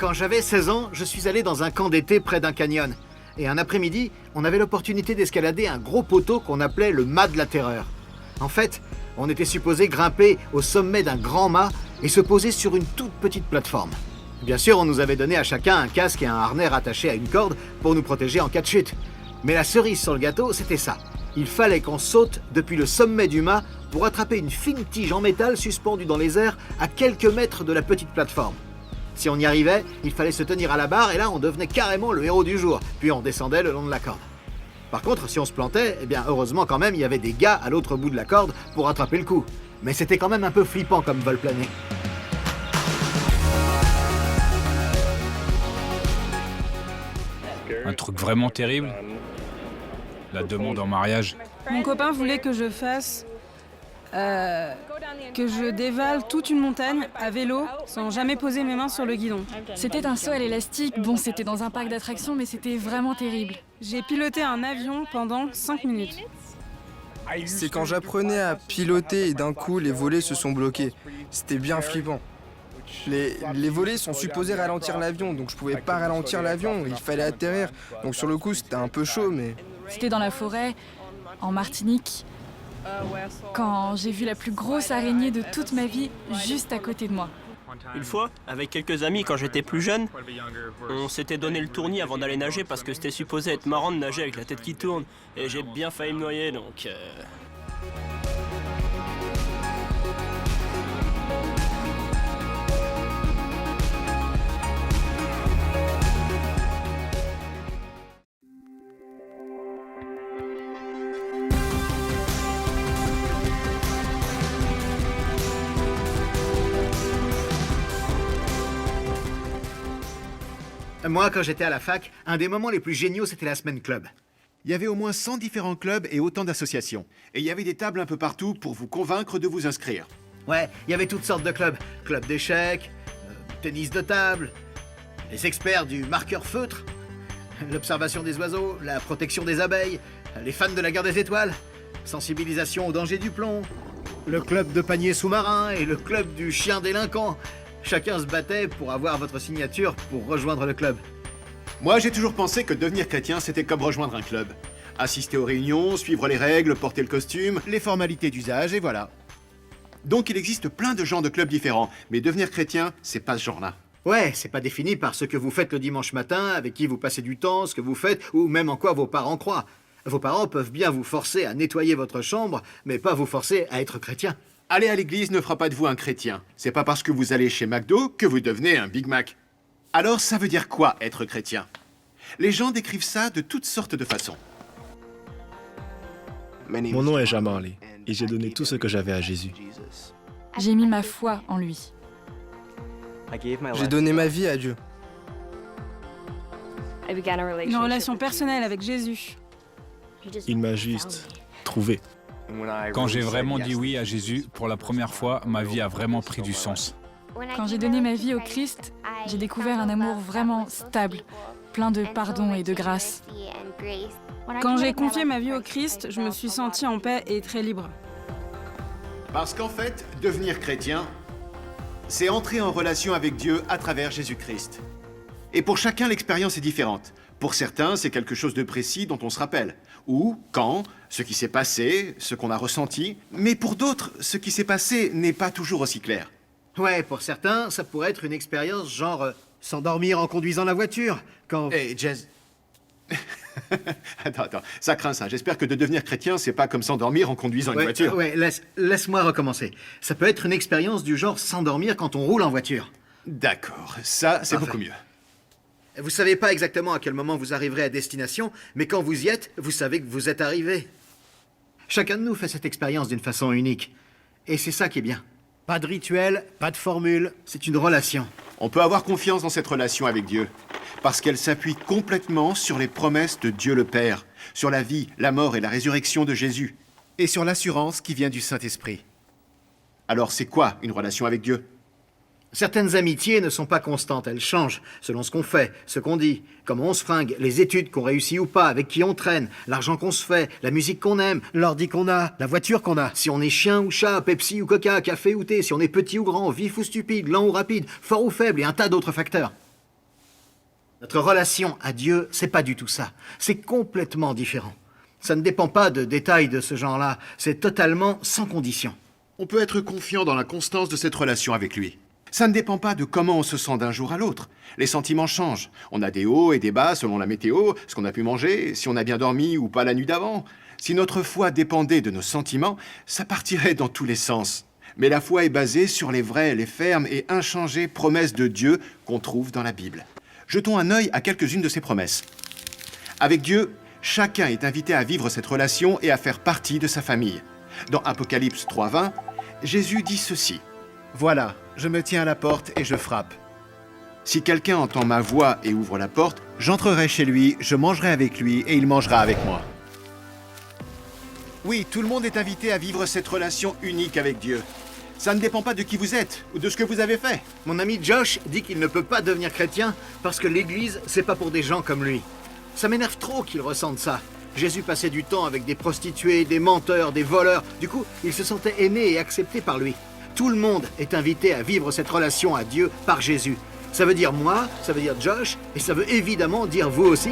Quand j'avais 16 ans, je suis allé dans un camp d'été près d'un canyon. Et un après-midi, on avait l'opportunité d'escalader un gros poteau qu'on appelait le mât de la terreur. En fait, on était supposé grimper au sommet d'un grand mât et se poser sur une toute petite plateforme. Bien sûr, on nous avait donné à chacun un casque et un harnais rattachés à une corde pour nous protéger en cas de chute. Mais la cerise sur le gâteau, c'était ça. Il fallait qu'on saute depuis le sommet du mât pour attraper une fine tige en métal suspendue dans les airs à quelques mètres de la petite plateforme. Si on y arrivait, il fallait se tenir à la barre et là on devenait carrément le héros du jour, puis on descendait le long de la corde. Par contre, si on se plantait, eh bien heureusement quand même il y avait des gars à l'autre bout de la corde pour rattraper le coup. Mais c'était quand même un peu flippant comme vol plané. Un truc vraiment terrible. La demande en mariage. Mon copain voulait que je fasse... que je dévale toute une montagne à vélo sans jamais poser mes mains sur le guidon. C'était un saut à l'élastique. Bon, c'était dans un parc d'attractions, mais c'était vraiment terrible. J'ai piloté un avion pendant 5 minutes. C'est quand j'apprenais à piloter et d'un coup les volets se sont bloqués. C'était bien flippant. Les volets sont supposés ralentir l'avion, donc je pouvais pas ralentir l'avion, il fallait atterrir. Donc sur le coup c'était un peu chaud, mais... C'était dans la forêt, en Martinique, quand j'ai vu la plus grosse araignée de toute ma vie juste à côté de moi. Une fois, avec quelques amis quand j'étais plus jeune, on s'était donné le tournis avant d'aller nager parce que c'était supposé être marrant de nager avec la tête qui tourne. Et j'ai bien failli me noyer, donc... Moi, quand j'étais à la fac, un des moments les plus géniaux, c'était la semaine club. Il y avait au moins 100 différents clubs et autant d'associations. Et il y avait des tables un peu partout pour vous convaincre de vous inscrire. Ouais, il y avait toutes sortes de clubs. Club d'échecs, tennis de table, les experts du marqueur feutre, l'observation des oiseaux, la protection des abeilles, les fans de la guerre des étoiles, sensibilisation au danger du plomb, le club de panier sous-marin et le club du chien délinquant. Chacun se battait pour avoir votre signature pour rejoindre le club. Moi, j'ai toujours pensé que devenir chrétien, c'était comme rejoindre un club. Assister aux réunions, suivre les règles, porter le costume, les formalités d'usage, et voilà. Donc il existe plein de genres de clubs différents, mais devenir chrétien, c'est pas ce genre-là. Ouais, c'est pas défini par ce que vous faites le dimanche matin, avec qui vous passez du temps, ce que vous faites, ou même en quoi vos parents croient. Vos parents peuvent bien vous forcer à nettoyer votre chambre, mais pas vous forcer à être chrétien. Aller à l'église ne fera pas de vous un chrétien. C'est pas parce que vous allez chez McDo que vous devenez un Big Mac. Alors ça veut dire quoi, être chrétien? Les gens décrivent ça de toutes sortes de façons. Mon nom est Jamarley et j'ai donné tout ce que j'avais à Jésus. J'ai mis ma foi en lui. J'ai donné ma vie à Dieu. Une relation personnelle avec Jésus. Il m'a juste trouvé. Quand j'ai vraiment dit oui à Jésus, pour la première fois, ma vie a vraiment pris du sens. Quand j'ai donné ma vie au Christ, j'ai découvert un amour vraiment stable, plein de pardon et de grâce. Quand j'ai confié ma vie au Christ, je me suis sentie en paix et très libre. Parce qu'en fait, devenir chrétien, c'est entrer en relation avec Dieu à travers Jésus-Christ. Et pour chacun, l'expérience est différente. Pour certains, c'est quelque chose de précis dont on se rappelle. Où, quand, ce qui s'est passé, ce qu'on a ressenti. Mais pour d'autres, ce qui s'est passé n'est pas toujours aussi clair. Ouais, pour certains, ça pourrait être une expérience genre s'endormir en conduisant la voiture, quand... Hey, Jazz... attends, ça craint ça. J'espère que de devenir chrétien, c'est pas comme s'endormir en conduisant une voiture. Ouais, laisse-moi recommencer. Ça peut être une expérience du genre s'endormir quand on roule en voiture. D'accord, ça, c'est beaucoup mieux. Vous savez pas exactement à quel moment vous arriverez à destination, mais quand vous y êtes, vous savez que vous êtes arrivé. Chacun de nous fait cette expérience d'une façon unique. Et c'est ça qui est bien. Pas de rituel, pas de formule, c'est une relation. On peut avoir confiance dans cette relation avec Dieu, parce qu'elle s'appuie complètement sur les promesses de Dieu le Père, sur la vie, la mort et la résurrection de Jésus, et sur l'assurance qui vient du Saint-Esprit. Alors c'est quoi une relation avec Dieu ? Certaines amitiés ne sont pas constantes, elles changent selon ce qu'on fait, ce qu'on dit, comment on se fringue, les études qu'on réussit ou pas, avec qui on traîne, l'argent qu'on se fait, la musique qu'on aime, l'ordi qu'on a, la voiture qu'on a, si on est chien ou chat, Pepsi ou Coca, café ou thé, si on est petit ou grand, vif ou stupide, lent ou rapide, fort ou faible et un tas d'autres facteurs. Notre relation à Dieu, c'est pas du tout ça. C'est complètement différent. Ça ne dépend pas de détails de ce genre-là. C'est totalement sans condition. On peut être confiant dans la constance de cette relation avec lui. Ça ne dépend pas de comment on se sent d'un jour à l'autre. Les sentiments changent. On a des hauts et des bas selon la météo, ce qu'on a pu manger, si on a bien dormi ou pas la nuit d'avant. Si notre foi dépendait de nos sentiments, ça partirait dans tous les sens. Mais la foi est basée sur les vraies, les fermes et inchangées promesses de Dieu qu'on trouve dans la Bible. Jetons un œil à quelques-unes de ces promesses. Avec Dieu, chacun est invité à vivre cette relation et à faire partie de sa famille. Dans Apocalypse 3:20, Jésus dit ceci. « Voilà, je me tiens à la porte et je frappe. Si quelqu'un entend ma voix et ouvre la porte, j'entrerai chez lui, je mangerai avec lui et il mangera avec moi. » Oui, tout le monde est invité à vivre cette relation unique avec Dieu. Ça ne dépend pas de qui vous êtes ou de ce que vous avez fait. Mon ami Josh dit qu'il ne peut pas devenir chrétien parce que l'Église, c'est pas pour des gens comme lui. Ça m'énerve trop qu'il ressente ça. Jésus passait du temps avec des prostituées, des menteurs, des voleurs. Du coup, il se sentait aimé et accepté par lui. Tout le monde est invité à vivre cette relation à Dieu par Jésus. Ça veut dire moi, ça veut dire Josh, et ça veut évidemment dire vous aussi.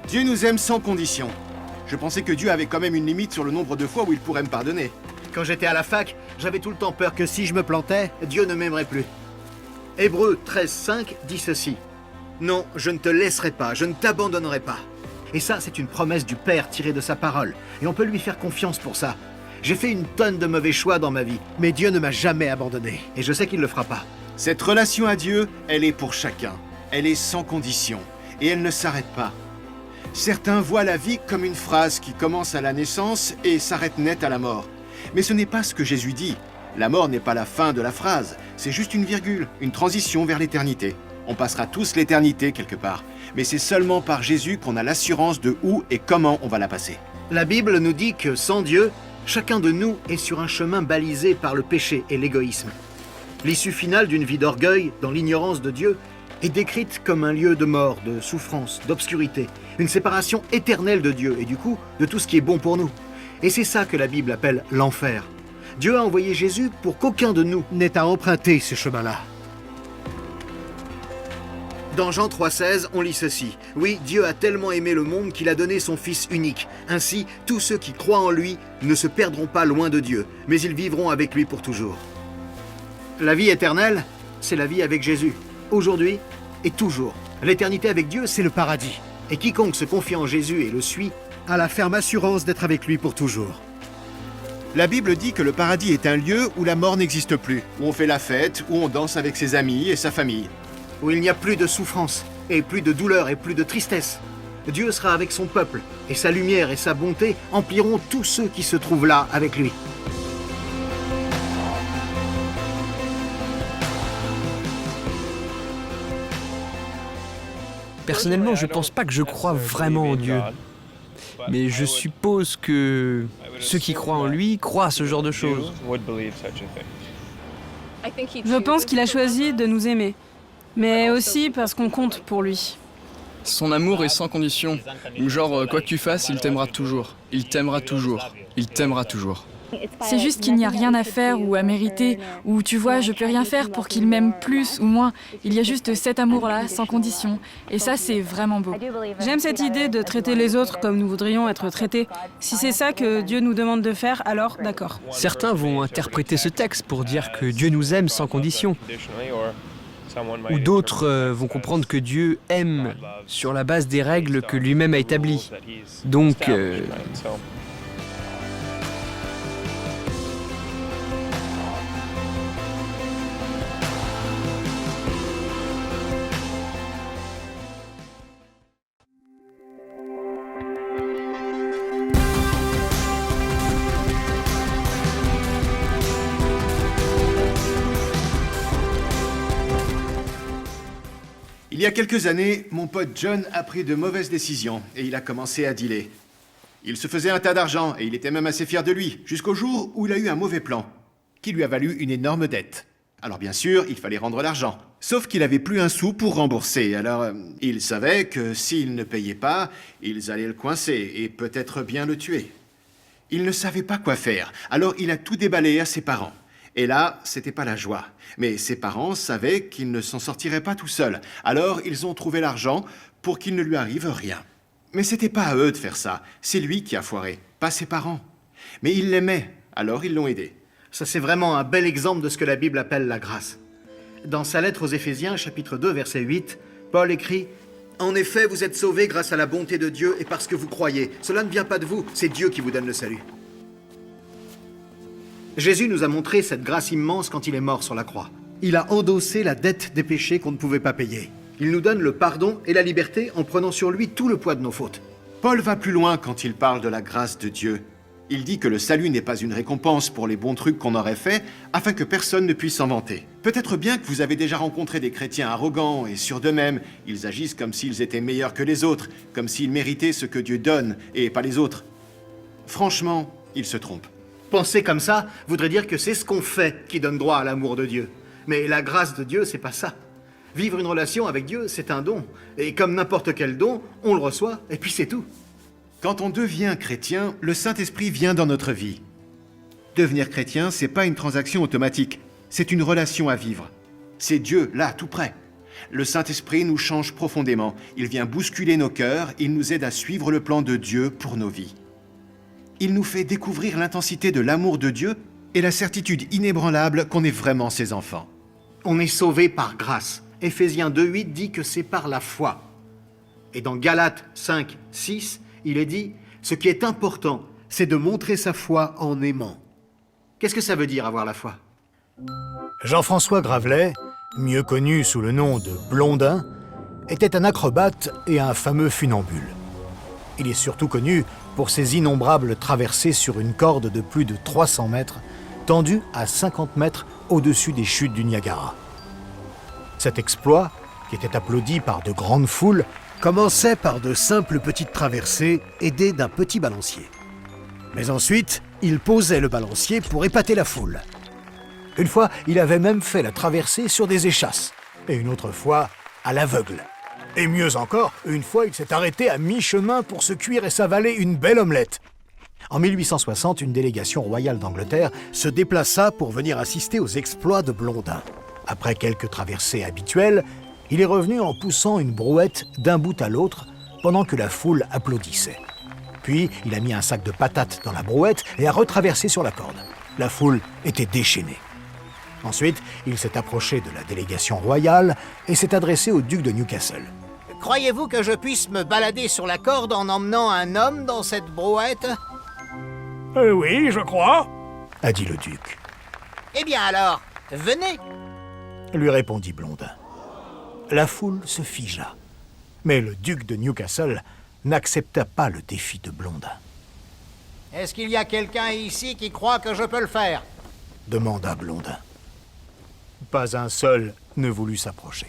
Dieu nous aime sans condition. Je pensais que Dieu avait quand même une limite sur le nombre de fois où il pourrait me pardonner. Quand j'étais à la fac, j'avais tout le temps peur que si je me plantais, Dieu ne m'aimerait plus. Hébreux 13:5 dit ceci. Non, je ne te laisserai pas, je ne t'abandonnerai pas. Et ça, c'est une promesse du Père tirée de sa parole. Et on peut lui faire confiance pour ça. J'ai fait une tonne de mauvais choix dans ma vie, mais Dieu ne m'a jamais abandonné. Et je sais qu'il ne le fera pas. Cette relation à Dieu, elle est pour chacun. Elle est sans condition. Et elle ne s'arrête pas. Certains voient la vie comme une phrase qui commence à la naissance et s'arrête net à la mort. Mais ce n'est pas ce que Jésus dit. La mort n'est pas la fin de la phrase, c'est juste une virgule, une transition vers l'éternité. On passera tous l'éternité quelque part, mais c'est seulement par Jésus qu'on a l'assurance de où et comment on va la passer. La Bible nous dit que sans Dieu, chacun de nous est sur un chemin balisé par le péché et l'égoïsme. L'issue finale d'une vie d'orgueil, dans l'ignorance de Dieu, est décrite comme un lieu de mort, de souffrance, d'obscurité, une séparation éternelle de Dieu et du coup de tout ce qui est bon pour nous. Et c'est ça que la Bible appelle l'enfer. Dieu a envoyé Jésus pour qu'aucun de nous n'ait à emprunter ce chemin-là. Dans Jean 3,16, on lit ceci. Oui, Dieu a tellement aimé le monde qu'il a donné son Fils unique. Ainsi, tous ceux qui croient en lui ne se perdront pas loin de Dieu, mais ils vivront avec lui pour toujours. La vie éternelle, c'est la vie avec Jésus, aujourd'hui et toujours. L'éternité avec Dieu, c'est le paradis. Et quiconque se confie en Jésus et le suit, a la ferme assurance d'être avec lui pour toujours. La Bible dit que le paradis est un lieu où la mort n'existe plus, où on fait la fête, où on danse avec ses amis et sa famille. Où il n'y a plus de souffrance, et plus de douleur, et plus de tristesse. Dieu sera avec son peuple, et sa lumière et sa bonté empliront tous ceux qui se trouvent là avec lui. Personnellement, je pense pas que je crois vraiment en Dieu. Mais je suppose que ceux qui croient en lui croient à ce genre de choses. Je pense qu'il a choisi de nous aimer, mais aussi parce qu'on compte pour lui. Son amour est sans condition. Ou genre, quoi que tu fasses, il t'aimera toujours. Il t'aimera toujours. Il t'aimera toujours. C'est juste qu'il n'y a rien à faire ou à mériter, ou tu vois, je peux rien faire pour qu'il m'aime plus ou moins. Il y a juste cet amour-là, sans condition. Et ça, c'est vraiment beau. J'aime cette idée de traiter les autres comme nous voudrions être traités. Si c'est ça que Dieu nous demande de faire, alors d'accord. Certains vont interpréter ce texte pour dire que Dieu nous aime sans condition. Ou d'autres vont comprendre que Dieu aime sur la base des règles que lui-même a établies. Donc... Il y a quelques années, mon pote John a pris de mauvaises décisions et il a commencé à dealer. Il se faisait un tas d'argent et il était même assez fier de lui, jusqu'au jour où il a eu un mauvais plan, qui lui a valu une énorme dette. Alors bien sûr, il fallait rendre l'argent. Sauf qu'il avait plus un sou pour rembourser, alors il savait que s'il ne payait pas, ils allaient le coincer et peut-être bien le tuer. Il ne savait pas quoi faire, alors il a tout déballé à ses parents. Et là, c'était pas la joie. Mais ses parents savaient qu'il ne s'en sortirait pas tout seul, alors ils ont trouvé l'argent pour qu'il ne lui arrive rien. Mais c'était pas à eux de faire ça, c'est lui qui a foiré, pas ses parents. Mais il l'aimait, alors ils l'ont aidé. Ça, c'est vraiment un bel exemple de ce que la Bible appelle la grâce. Dans sa lettre aux Éphésiens, chapitre 2, verset 8, Paul écrit « En effet, vous êtes sauvés grâce à la bonté de Dieu et parce que vous croyez. Cela ne vient pas de vous, c'est Dieu qui vous donne le salut. » Jésus nous a montré cette grâce immense quand il est mort sur la croix. Il a endossé la dette des péchés qu'on ne pouvait pas payer. Il nous donne le pardon et la liberté en prenant sur lui tout le poids de nos fautes. Paul va plus loin quand il parle de la grâce de Dieu. Il dit que le salut n'est pas une récompense pour les bons trucs qu'on aurait faits, afin que personne ne puisse s'en vanter. Peut-être bien que vous avez déjà rencontré des chrétiens arrogants et sûrs d'eux-mêmes. Ils agissent comme s'ils étaient meilleurs que les autres, comme s'ils méritaient ce que Dieu donne, et pas les autres. Franchement, ils se trompent. Penser comme ça voudrait dire que c'est ce qu'on fait qui donne droit à l'amour de Dieu. Mais la grâce de Dieu, c'est pas ça. Vivre une relation avec Dieu, c'est un don. Et comme n'importe quel don, on le reçoit, et puis c'est tout. Quand on devient chrétien, le Saint-Esprit vient dans notre vie. Devenir chrétien, c'est pas une transaction automatique, c'est une relation à vivre. C'est Dieu, là, tout près. Le Saint-Esprit nous change profondément. Il vient bousculer nos cœurs, il nous aide à suivre le plan de Dieu pour nos vies. Il nous fait découvrir l'intensité de l'amour de Dieu et la certitude inébranlable qu'on est vraiment ses enfants. On est sauvé par grâce. Éphésiens 2.8 dit que c'est par la foi. Et dans Galates 5.6, il est dit « Ce qui est important, c'est de montrer sa foi en aimant. » Qu'est-ce que ça veut dire avoir la foi? Jean-François Gravelet, mieux connu sous le nom de Blondin, était un acrobate et un fameux funambule. Il est surtout connu pour ses innombrables traversées sur une corde de plus de 300 mètres, tendue à 50 mètres au-dessus des chutes du Niagara. Cet exploit, qui était applaudi par de grandes foules, commençait par de simples petites traversées aidées d'un petit balancier. Mais ensuite, il posait le balancier pour épater la foule. Une fois, il avait même fait la traversée sur des échasses, et une autre fois, à l'aveugle. Et mieux encore, une fois, il s'est arrêté à mi-chemin pour se cuire et s'avaler une belle omelette. En 1860, une délégation royale d'Angleterre se déplaça pour venir assister aux exploits de Blondin. Après quelques traversées habituelles, il est revenu en poussant une brouette d'un bout à l'autre pendant que la foule applaudissait. Puis, il a mis un sac de patates dans la brouette et a retraversé sur la corde. La foule était déchaînée. Ensuite, il s'est approché de la délégation royale et s'est adressé au duc de Newcastle. « Croyez-vous que je puisse me balader sur la corde en emmenant un homme dans cette brouette ?»« Oui, je crois, » a dit le duc. « Eh bien alors, venez !» lui répondit Blondin. La foule se figea. Mais le duc de Newcastle n'accepta pas le défi de Blondin. « Est-ce qu'il y a quelqu'un ici qui croit que je peux le faire ?» demanda Blondin. Pas un seul ne voulut s'approcher.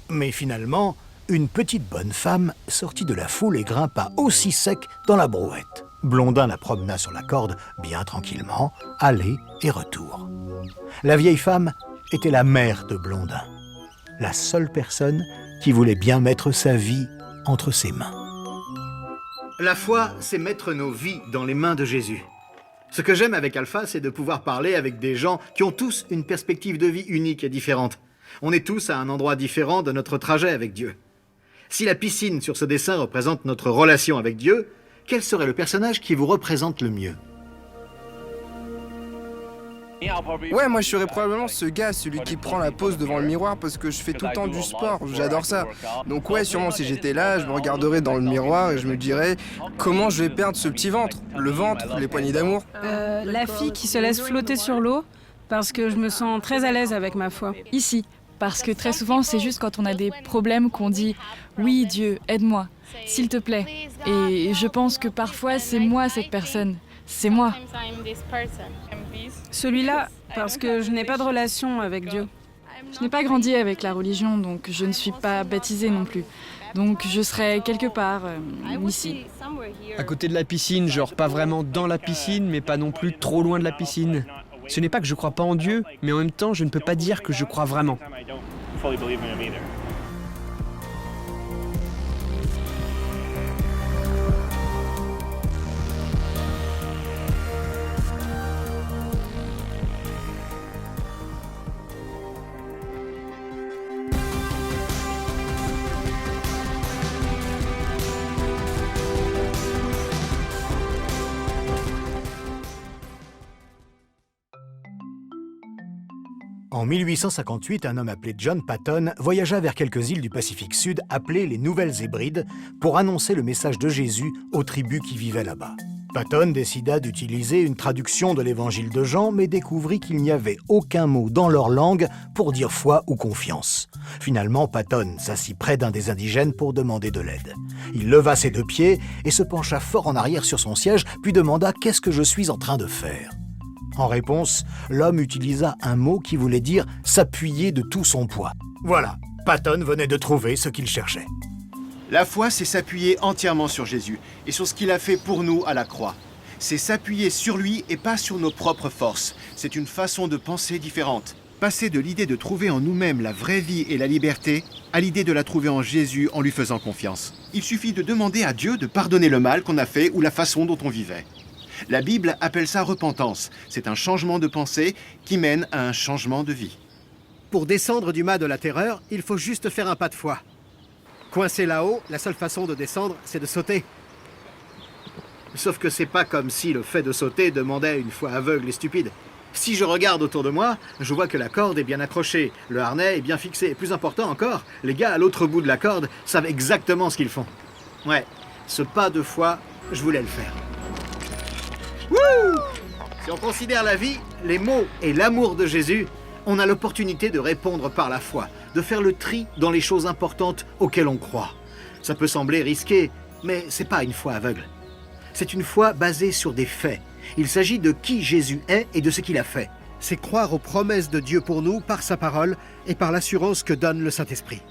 Mais finalement, une petite bonne femme sortit de la foule et grimpa aussi sec dans la brouette. Blondin la promena sur la corde bien tranquillement, aller et retour. La vieille femme était la mère de Blondin, la seule personne qui voulait bien mettre sa vie entre ses mains. La foi, c'est mettre nos vies dans les mains de Jésus. Ce que j'aime avec Alpha, c'est de pouvoir parler avec des gens qui ont tous une perspective de vie unique et différente. On est tous à un endroit différent de notre trajet avec Dieu. Si la piscine sur ce dessin représente notre relation avec Dieu, quel serait le personnage qui vous représente le mieux? Ouais, moi je serais probablement ce gars, celui qui prend la pose devant le miroir parce que je fais tout le temps du sport, j'adore ça. Donc ouais, sûrement si j'étais là, je me regarderais dans le miroir et je me dirais comment je vais perdre ce petit ventre, le ventre, les poignées d'amour. La fille qui se laisse flotter sur l'eau, parce que je me sens très à l'aise avec ma foi. Ici, parce que très souvent, c'est juste quand on a des problèmes qu'on dit « Oui, Dieu, aide-moi, s'il te plaît ». Et je pense que parfois, c'est moi cette personne. C'est moi. Celui-là, parce que je n'ai pas de relation avec Dieu. Je n'ai pas grandi avec la religion, donc je ne suis pas baptisée non plus. Donc je serai quelque part ici. À côté de la piscine, genre pas vraiment dans la piscine, mais pas non plus trop loin de la piscine. Ce n'est pas que je crois pas en Dieu, mais en même temps, je ne peux pas dire que je crois vraiment. En 1858, un homme appelé John Patton voyagea vers quelques îles du Pacifique Sud appelées les Nouvelles Hébrides pour annoncer le message de Jésus aux tribus qui vivaient là-bas. Patton décida d'utiliser une traduction de l'évangile de Jean, mais découvrit qu'il n'y avait aucun mot dans leur langue pour dire foi ou confiance. Finalement, Patton s'assit près d'un des indigènes pour demander de l'aide. Il leva ses deux pieds et se pencha fort en arrière sur son siège, puis demanda « Qu'est-ce que je suis en train de faire ?» En réponse, l'homme utilisa un mot qui voulait dire « s'appuyer de tout son poids ». Voilà, Patton venait de trouver ce qu'il cherchait. La foi, c'est s'appuyer entièrement sur Jésus et sur ce qu'il a fait pour nous à la croix. C'est s'appuyer sur lui et pas sur nos propres forces. C'est une façon de penser différente. Passer de l'idée de trouver en nous-mêmes la vraie vie et la liberté à l'idée de la trouver en Jésus en lui faisant confiance. Il suffit de demander à Dieu de pardonner le mal qu'on a fait ou la façon dont on vivait. La Bible appelle ça repentance. C'est un changement de pensée qui mène à un changement de vie. Pour descendre du mât de la terreur, il faut juste faire un pas de foi. Coincé là-haut, la seule façon de descendre, c'est de sauter. Sauf que c'est pas comme si le fait de sauter demandait une foi aveugle et stupide. Si je regarde autour de moi, je vois que la corde est bien accrochée, le harnais est bien fixé. Et plus important encore, les gars à l'autre bout de la corde savent exactement ce qu'ils font. Ouais, ce pas de foi, je voulais le faire. Wouh! Si on considère la vie, les mots et l'amour de Jésus, on a l'opportunité de répondre par la foi, de faire le tri dans les choses importantes auxquelles on croit. Ça peut sembler risqué, mais c'est pas une foi aveugle. C'est une foi basée sur des faits. Il s'agit de qui Jésus est et de ce qu'il a fait. C'est croire aux promesses de Dieu pour nous par sa parole et par l'assurance que donne le Saint-Esprit.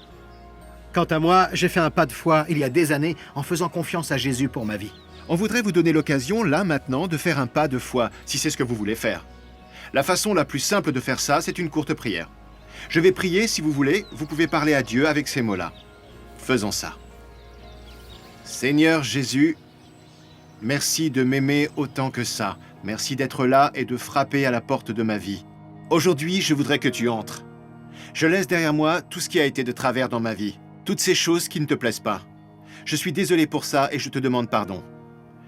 Quant à moi, j'ai fait un pas de foi il y a des années en faisant confiance à Jésus pour ma vie. On voudrait vous donner l'occasion, là maintenant, de faire un pas de foi, si c'est ce que vous voulez faire. La façon la plus simple de faire ça, c'est une courte prière. Je vais prier, si vous voulez, vous pouvez parler à Dieu avec ces mots-là. Faisons ça. Seigneur Jésus, merci de m'aimer autant que ça. Merci d'être là et de frapper à la porte de ma vie. Aujourd'hui, je voudrais que tu entres. Je laisse derrière moi tout ce qui a été de travers dans ma vie, toutes ces choses qui ne te plaisent pas. Je suis désolé pour ça et je te demande pardon.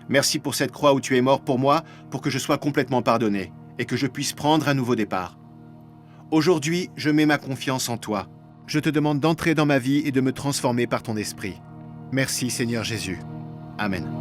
Merci pour cette croix où tu es mort pour moi, pour que je sois complètement pardonné et que je puisse prendre un nouveau départ. Aujourd'hui, je mets ma confiance en toi. Je te demande d'entrer dans ma vie et de me transformer par ton esprit. Merci Seigneur Jésus. Amen.